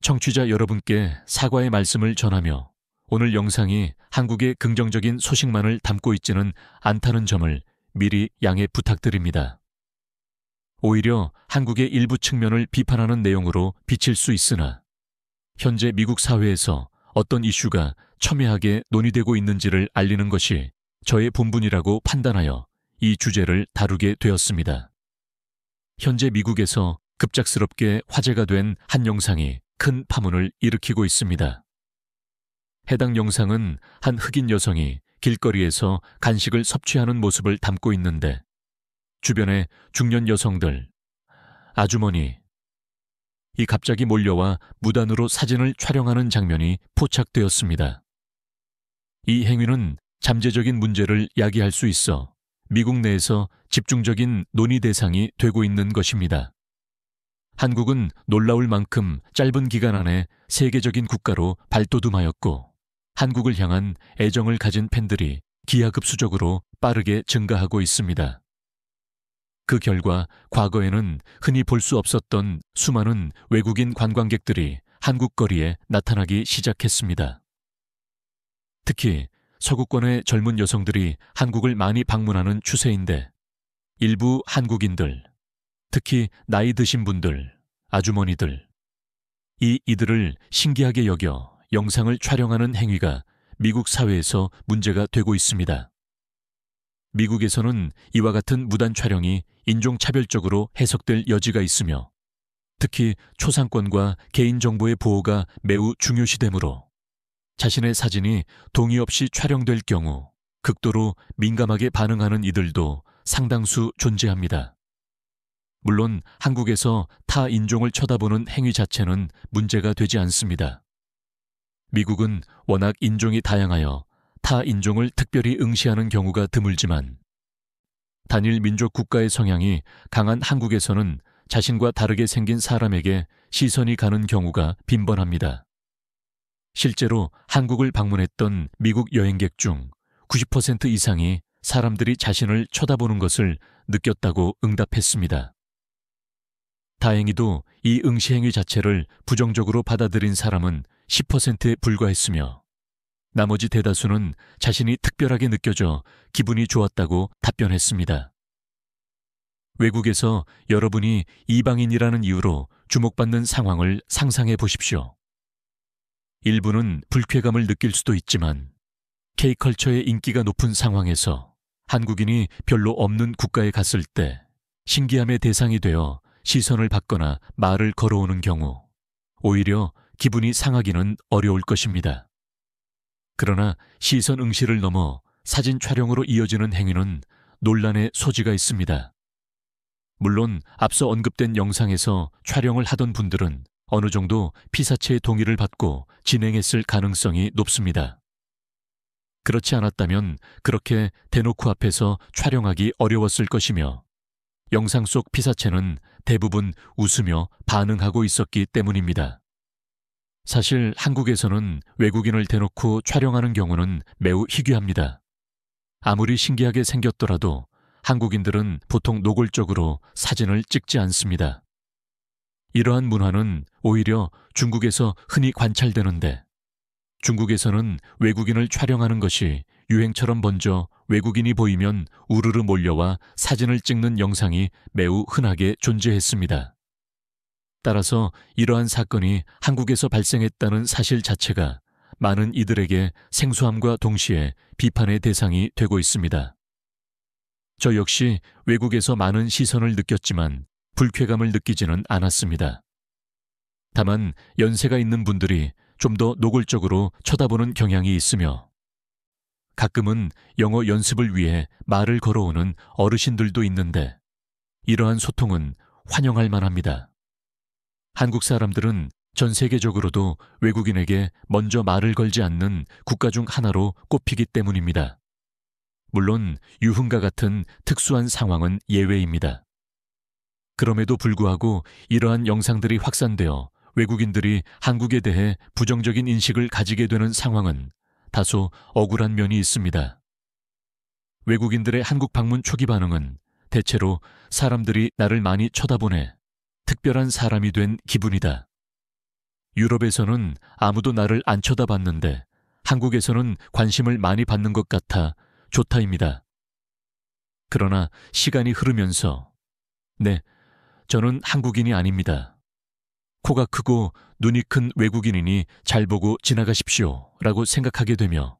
청취자 여러분께 사과의 말씀을 전하며 오늘 영상이 한국의 긍정적인 소식만을 담고 있지는 않다는 점을 미리 양해 부탁드립니다. 오히려 한국의 일부 측면을 비판하는 내용으로 비칠 수 있으나 현재 미국 사회에서 어떤 이슈가 첨예하게 논의되고 있는지를 알리는 것이 저의 본분이라고 판단하여 이 주제를 다루게 되었습니다. 현재 미국에서 급작스럽게 화제가 된 한 영상이 큰 파문을 일으키고 있습니다. 해당 영상은 한 흑인 여성이 길거리에서 간식을 섭취하는 모습을 담고 있는데 주변의 중년 여성들, 아주머니, 이 갑자기 몰려와 무단으로 사진을 촬영하는 장면이 포착되었습니다. 이 행위는 잠재적인 문제를 야기할 수 있어 미국 내에서 집중적인 논의 대상이 되고 있는 것입니다. 한국은 놀라울 만큼 짧은 기간 안에 세계적인 국가로 발돋움하였고 한국을 향한 애정을 가진 팬들이 기하급수적으로 빠르게 증가하고 있습니다. 그 결과 과거에는 흔히 볼 수 없었던 수많은 외국인 관광객들이 한국 거리에 나타나기 시작했습니다. 특히 서구권의 젊은 여성들이 한국을 많이 방문하는 추세인데 일부 한국인들, 특히 나이 드신 분들, 아주머니들, 이들을 신기하게 여겨 영상을 촬영하는 행위가 미국 사회에서 문제가 되고 있습니다. 미국에서는 이와 같은 무단 촬영이 인종차별적으로 해석될 여지가 있으며 특히 초상권과 개인정보의 보호가 매우 중요시되므로 자신의 사진이 동의 없이 촬영될 경우 극도로 민감하게 반응하는 이들도 상당수 존재합니다. 물론 한국에서 타 인종을 쳐다보는 행위 자체는 문제가 되지 않습니다. 미국은 워낙 인종이 다양하여 타 인종을 특별히 응시하는 경우가 드물지만 단일 민족 국가의 성향이 강한 한국에서는 자신과 다르게 생긴 사람에게 시선이 가는 경우가 빈번합니다. 실제로 한국을 방문했던 미국 여행객 중 90% 이상이 사람들이 자신을 쳐다보는 것을 느꼈다고 응답했습니다. 다행히도 이 응시 행위 자체를 부정적으로 받아들인 사람은 10%에 불과했으며 나머지 대다수는 자신이 특별하게 느껴져 기분이 좋았다고 답변했습니다. 외국에서 여러분이 이방인이라는 이유로 주목받는 상황을 상상해 보십시오. 일부는 불쾌감을 느낄 수도 있지만 K컬처의 인기가 높은 상황에서 한국인이 별로 없는 국가에 갔을 때 신기함의 대상이 되어 시선을 받거나 말을 걸어오는 경우 오히려 기분이 상하기는 어려울 것입니다. 그러나 시선 응시를 넘어 사진 촬영으로 이어지는 행위는 논란의 소지가 있습니다. 물론 앞서 언급된 영상에서 촬영을 하던 분들은 어느 정도 피사체의 동의를 받고 진행했을 가능성이 높습니다. 그렇지 않았다면 그렇게 대놓고 앞에서 촬영하기 어려웠을 것이며 영상 속 피사체는 대부분 웃으며 반응하고 있었기 때문입니다. 사실 한국에서는 외국인을 대놓고 촬영하는 경우는 매우 희귀합니다. 아무리 신기하게 생겼더라도 한국인들은 보통 노골적으로 사진을 찍지 않습니다. 이러한 문화는 오히려 중국에서 흔히 관찰되는데 중국에서는 외국인을 촬영하는 것이 유행처럼 번져 외국인이 보이면 우르르 몰려와 사진을 찍는 영상이 매우 흔하게 존재했습니다. 따라서 이러한 사건이 한국에서 발생했다는 사실 자체가 많은 이들에게 생소함과 동시에 비판의 대상이 되고 있습니다. 저 역시 외국에서 많은 시선을 느꼈지만 불쾌감을 느끼지는 않았습니다. 다만 연세가 있는 분들이 좀 더 노골적으로 쳐다보는 경향이 있으며 가끔은 영어 연습을 위해 말을 걸어오는 어르신들도 있는데 이러한 소통은 환영할 만합니다. 한국 사람들은 전 세계적으로도 외국인에게 먼저 말을 걸지 않는 국가 중 하나로 꼽히기 때문입니다. 물론 유흥과 같은 특수한 상황은 예외입니다. 그럼에도 불구하고 이러한 영상들이 확산되어 외국인들이 한국에 대해 부정적인 인식을 가지게 되는 상황은 다소 억울한 면이 있습니다. 외국인들의 한국 방문 초기 반응은 대체로 사람들이 나를 많이 쳐다보네, 특별한 사람이 된 기분이다. 유럽에서는 아무도 나를 안 쳐다봤는데 한국에서는 관심을 많이 받는 것 같아 좋다입니다. 그러나 시간이 흐르면서 네, 저는 한국인이 아닙니다. 코가 크고 눈이 큰 외국인이니 잘 보고 지나가십시오 라고 생각하게 되며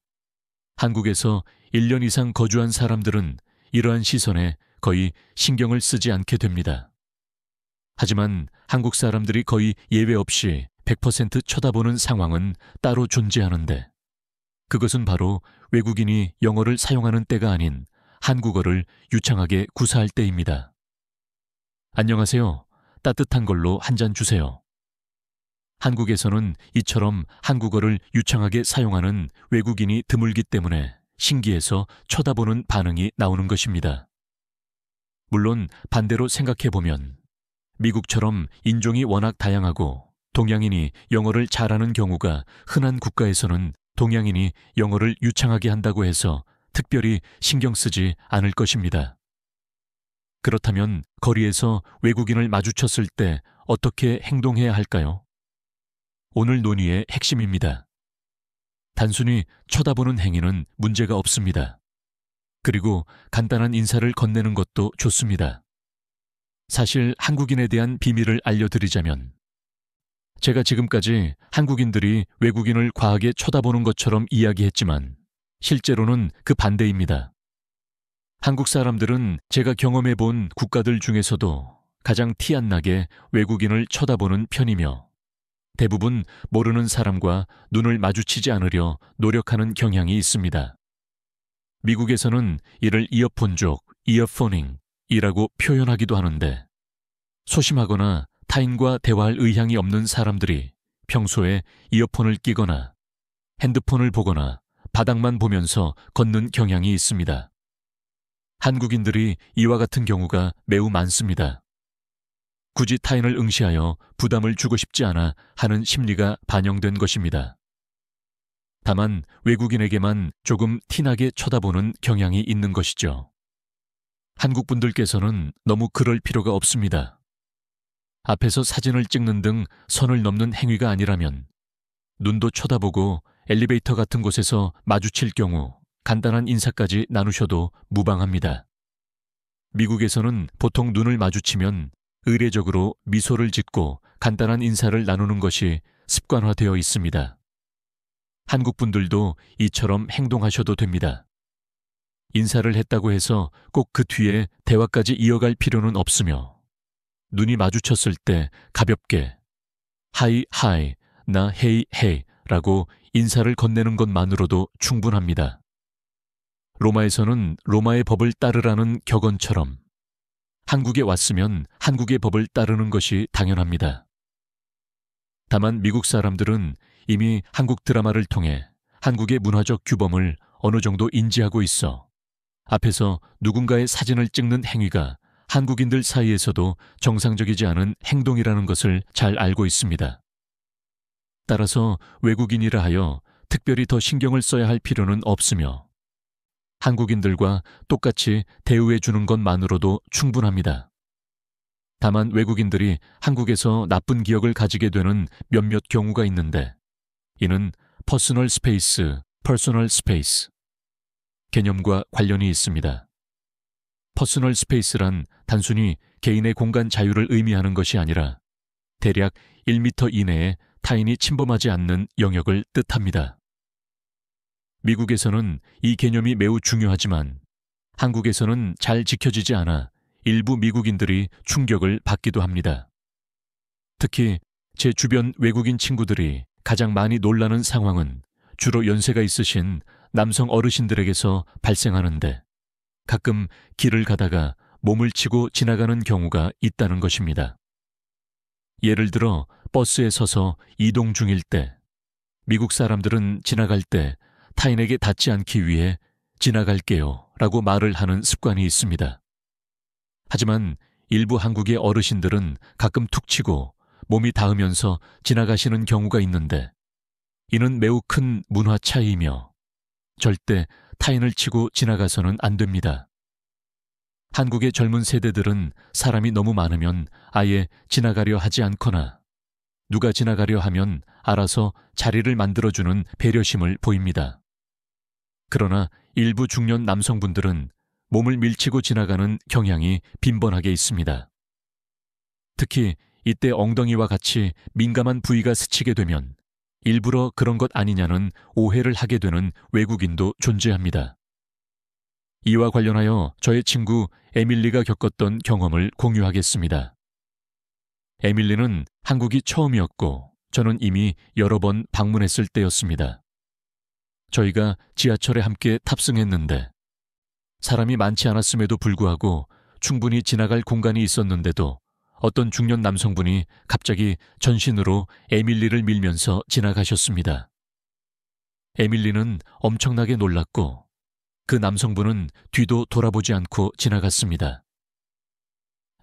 한국에서 1년 이상 거주한 사람들은 이러한 시선에 거의 신경을 쓰지 않게 됩니다. 하지만 한국 사람들이 거의 예외 없이 100% 쳐다보는 상황은 따로 존재하는데 그것은 바로 외국인이 영어를 사용하는 때가 아닌 한국어를 유창하게 구사할 때입니다. 안녕하세요. 따뜻한 걸로 한 잔 주세요. 한국에서는 이처럼 한국어를 유창하게 사용하는 외국인이 드물기 때문에 신기해서 쳐다보는 반응이 나오는 것입니다. 물론 반대로 생각해보면 미국처럼 인종이 워낙 다양하고 동양인이 영어를 잘하는 경우가 흔한 국가에서는 동양인이 영어를 유창하게 한다고 해서 특별히 신경 쓰지 않을 것입니다. 그렇다면 거리에서 외국인을 마주쳤을 때 어떻게 행동해야 할까요? 오늘 논의의 핵심입니다. 단순히 쳐다보는 행위는 문제가 없습니다. 그리고 간단한 인사를 건네는 것도 좋습니다. 사실 한국인에 대한 비밀을 알려드리자면 제가 지금까지 한국인들이 외국인을 과하게 쳐다보는 것처럼 이야기했지만 실제로는 그 반대입니다. 한국 사람들은 제가 경험해 본 국가들 중에서도 가장 티 안 나게 외국인을 쳐다보는 편이며 대부분 모르는 사람과 눈을 마주치지 않으려 노력하는 경향이 있습니다. 미국에서는 이를 이어폰족, 이어포닝이라고 표현하기도 하는데 소심하거나 타인과 대화할 의향이 없는 사람들이 평소에 이어폰을 끼거나 핸드폰을 보거나 바닥만 보면서 걷는 경향이 있습니다. 한국인들이 이와 같은 경우가 매우 많습니다. 굳이 타인을 응시하여 부담을 주고 싶지 않아 하는 심리가 반영된 것입니다. 다만 외국인에게만 조금 티나게 쳐다보는 경향이 있는 것이죠. 한국 분들께서는 너무 그럴 필요가 없습니다. 앞에서 사진을 찍는 등 선을 넘는 행위가 아니라면 눈도 쳐다보고 엘리베이터 같은 곳에서 마주칠 경우 간단한 인사까지 나누셔도 무방합니다. 미국에서는 보통 눈을 마주치면 의례적으로 미소를 짓고 간단한 인사를 나누는 것이 습관화되어 있습니다. 한국 분들도 이처럼 행동하셔도 됩니다. 인사를 했다고 해서 꼭 그 뒤에 대화까지 이어갈 필요는 없으며 눈이 마주쳤을 때 가볍게 하이 하이, 나 헤이 헤이 라고 인사를 건네는 것만으로도 충분합니다. 로마에서는 로마의 법을 따르라는 격언처럼 한국에 왔으면 한국의 법을 따르는 것이 당연합니다. 다만 미국 사람들은 이미 한국 드라마를 통해 한국의 문화적 규범을 어느 정도 인지하고 있어 앞에서 누군가의 사진을 찍는 행위가 한국인들 사이에서도 정상적이지 않은 행동이라는 것을 잘 알고 있습니다. 따라서 외국인이라 하여 특별히 더 신경을 써야 할 필요는 없으며 한국인들과 똑같이 대우해 주는 것만으로도 충분합니다. 다만 외국인들이 한국에서 나쁜 기억을 가지게 되는 몇몇 경우가 있는데 이는 퍼스널 스페이스 개념과 관련이 있습니다. 퍼스널 스페이스란 단순히 개인의 공간 자유를 의미하는 것이 아니라 대략 1m 이내에 타인이 침범하지 않는 영역을 뜻합니다. 미국에서는 이 개념이 매우 중요하지만 한국에서는 잘 지켜지지 않아 일부 미국인들이 충격을 받기도 합니다. 특히 제 주변 외국인 친구들이 가장 많이 놀라는 상황은 주로 연세가 있으신 남성 어르신들에게서 발생하는데 가끔 길을 가다가 몸을 치고 지나가는 경우가 있다는 것입니다. 예를 들어 버스에 서서 이동 중일 때 미국 사람들은 지나갈 때 타인에게 닿지 않기 위해 지나갈게요 라고 말을 하는 습관이 있습니다. 하지만 일부 한국의 어르신들은 가끔 툭 치고 몸이 닿으면서 지나가시는 경우가 있는데 이는 매우 큰 문화 차이이며 절대 타인을 치고 지나가서는 안 됩니다. 한국의 젊은 세대들은 사람이 너무 많으면 아예 지나가려 하지 않거나 누가 지나가려 하면 알아서 자리를 만들어주는 배려심을 보입니다. 그러나 일부 중년 남성분들은 몸을 밀치고 지나가는 경향이 빈번하게 있습니다. 특히 이때 엉덩이와 같이 민감한 부위가 스치게 되면 일부러 그런 것 아니냐는 오해를 하게 되는 외국인도 존재합니다. 이와 관련하여 저의 친구 에밀리가 겪었던 경험을 공유하겠습니다. 에밀리는 한국이 처음이었고 저는 이미 여러 번 방문했을 때였습니다. 저희가 지하철에 함께 탑승했는데 사람이 많지 않았음에도 불구하고 충분히 지나갈 공간이 있었는데도 어떤 중년 남성분이 갑자기 전신으로 에밀리를 밀면서 지나가셨습니다. 에밀리는 엄청나게 놀랐고 그 남성분은 뒤도 돌아보지 않고 지나갔습니다.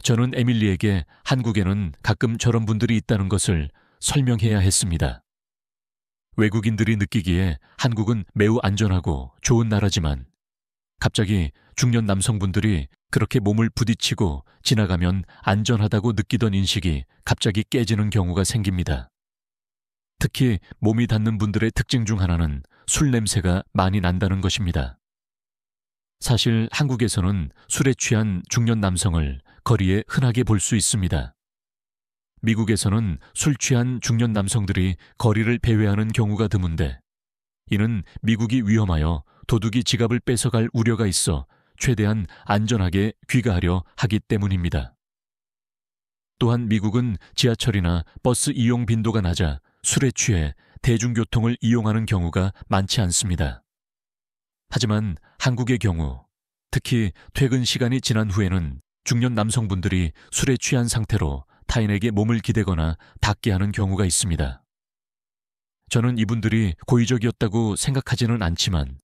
저는 에밀리에게 한국에는 가끔 저런 분들이 있다는 것을 설명해야 했습니다. 외국인들이 느끼기에 한국은 매우 안전하고 좋은 나라지만 갑자기 중년 남성분들이 그렇게 몸을 부딪히고 지나가면 안전하다고 느끼던 인식이 갑자기 깨지는 경우가 생깁니다. 특히 몸이 닿는 분들의 특징 중 하나는 술 냄새가 많이 난다는 것입니다. 사실 한국에서는 술에 취한 중년 남성을 거리에 흔하게 볼 수 있습니다. 미국에서는 술 취한 중년 남성들이 거리를 배회하는 경우가 드문데 이는 미국이 위험하여 도둑이 지갑을 뺏어갈 우려가 있어 최대한 안전하게 귀가하려 하기 때문입니다. 또한 미국은 지하철이나 버스 이용 빈도가 낮아 술에 취해 대중교통을 이용하는 경우가 많지 않습니다. 하지만 한국의 경우, 특히 퇴근 시간이 지난 후에는 중년 남성분들이 술에 취한 상태로 타인에게 몸을 기대거나 닿게 하는 경우가 있습니다. 저는 이분들이 고의적이었다고 생각하지는 않지만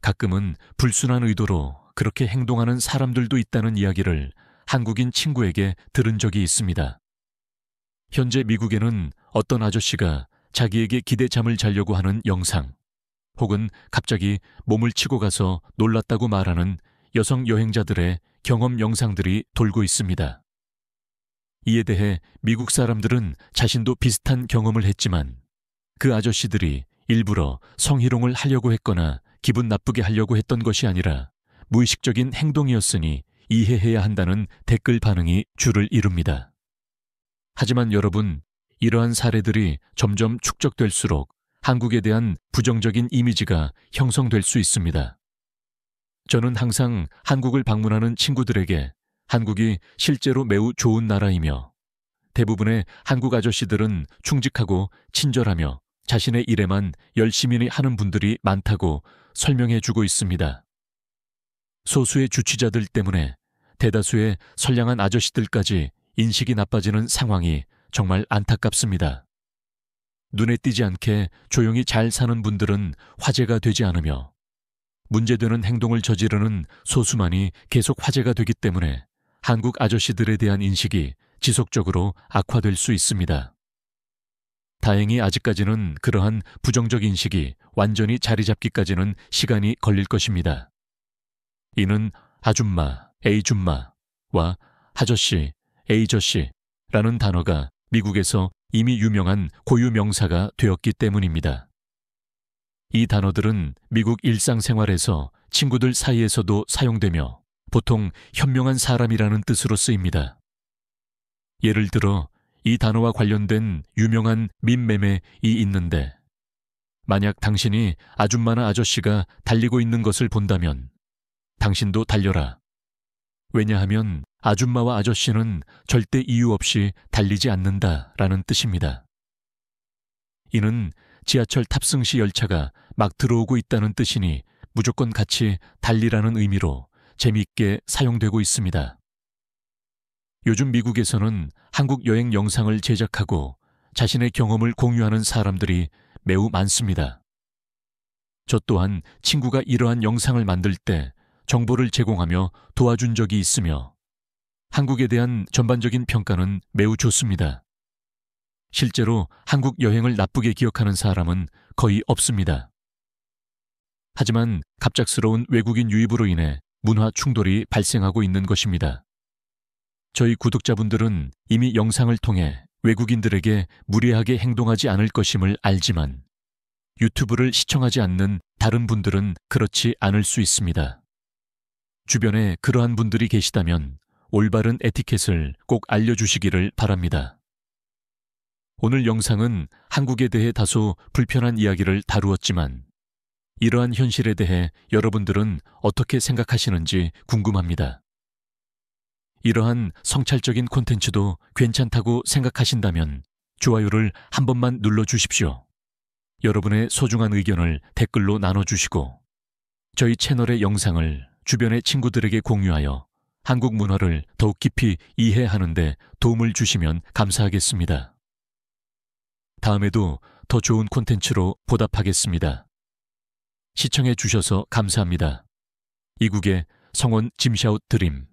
가끔은 불순한 의도로 그렇게 행동하는 사람들도 있다는 이야기를 한국인 친구에게 들은 적이 있습니다. 현재 미국에는 어떤 아저씨가 자기에게 기대잠을 자려고 하는 영상, 혹은 갑자기 몸을 치고 가서 놀랐다고 말하는 여성 여행자들의 경험 영상들이 돌고 있습니다. 이에 대해 미국 사람들은 자신도 비슷한 경험을 했지만 그 아저씨들이 일부러 성희롱을 하려고 했거나 기분 나쁘게 하려고 했던 것이 아니라 무의식적인 행동이었으니 이해해야 한다는 댓글 반응이 줄을 이룹니다. 하지만 여러분, 이러한 사례들이 점점 축적될수록 한국에 대한 부정적인 이미지가 형성될 수 있습니다. 저는 항상 한국을 방문하는 친구들에게 한국이 실제로 매우 좋은 나라이며 대부분의 한국 아저씨들은 충직하고 친절하며 자신의 일에만 열심히 하는 분들이 많다고 설명해 주고 있습니다. 소수의 주취자들 때문에 대다수의 선량한 아저씨들까지 인식이 나빠지는 상황이 정말 안타깝습니다. 눈에 띄지 않게 조용히 잘 사는 분들은 화제가 되지 않으며 문제되는 행동을 저지르는 소수만이 계속 화제가 되기 때문에 한국 아저씨들에 대한 인식이 지속적으로 악화될 수 있습니다. 다행히 아직까지는 그러한 부정적 인식이 완전히 자리 잡기까지는 시간이 걸릴 것입니다. 이는 아줌마, 에이줌마와 아저씨, 에이저씨라는 단어가 미국에서 이미 유명한 고유 명사가 되었기 때문입니다. 이 단어들은 미국 일상생활에서 친구들 사이에서도 사용되며 보통 현명한 사람이라는 뜻으로 쓰입니다. 예를 들어 이 단어와 관련된 유명한 밈메메이 있는데 만약 당신이 아줌마나 아저씨가 달리고 있는 것을 본다면 당신도 달려라. 왜냐하면 아줌마와 아저씨는 절대 이유 없이 달리지 않는다라는 뜻입니다. 이는 지하철 탑승 시 열차가 막 들어오고 있다는 뜻이니 무조건 같이 달리라는 의미로 재미있게 사용되고 있습니다. 요즘 미국에서는 한국 여행 영상을 제작하고 자신의 경험을 공유하는 사람들이 매우 많습니다. 저 또한 친구가 이러한 영상을 만들 때 정보를 제공하며 도와준 적이 있으며 한국에 대한 전반적인 평가는 매우 좋습니다. 실제로 한국 여행을 나쁘게 기억하는 사람은 거의 없습니다. 하지만 갑작스러운 외국인 유입으로 인해 문화 충돌이 발생하고 있는 것입니다. 저희 구독자분들은 이미 영상을 통해 외국인들에게 무례하게 행동하지 않을 것임을 알지만 유튜브를 시청하지 않는 다른 분들은 그렇지 않을 수 있습니다. 주변에 그러한 분들이 계시다면 올바른 에티켓을 꼭 알려주시기를 바랍니다. 오늘 영상은 한국에 대해 다소 불편한 이야기를 다루었지만 이러한 현실에 대해 여러분들은 어떻게 생각하시는지 궁금합니다. 이러한 성찰적인 콘텐츠도 괜찮다고 생각하신다면 좋아요를 한 번만 눌러주십시오. 여러분의 소중한 의견을 댓글로 나눠주시고 저희 채널의 영상을 주변의 친구들에게 공유하여 한국 문화를 더욱 깊이 이해하는 데 도움을 주시면 감사하겠습니다. 다음에도 더 좋은 콘텐츠로 보답하겠습니다. 시청해 주셔서 감사합니다. 이국의 성원 짐샤웃 드림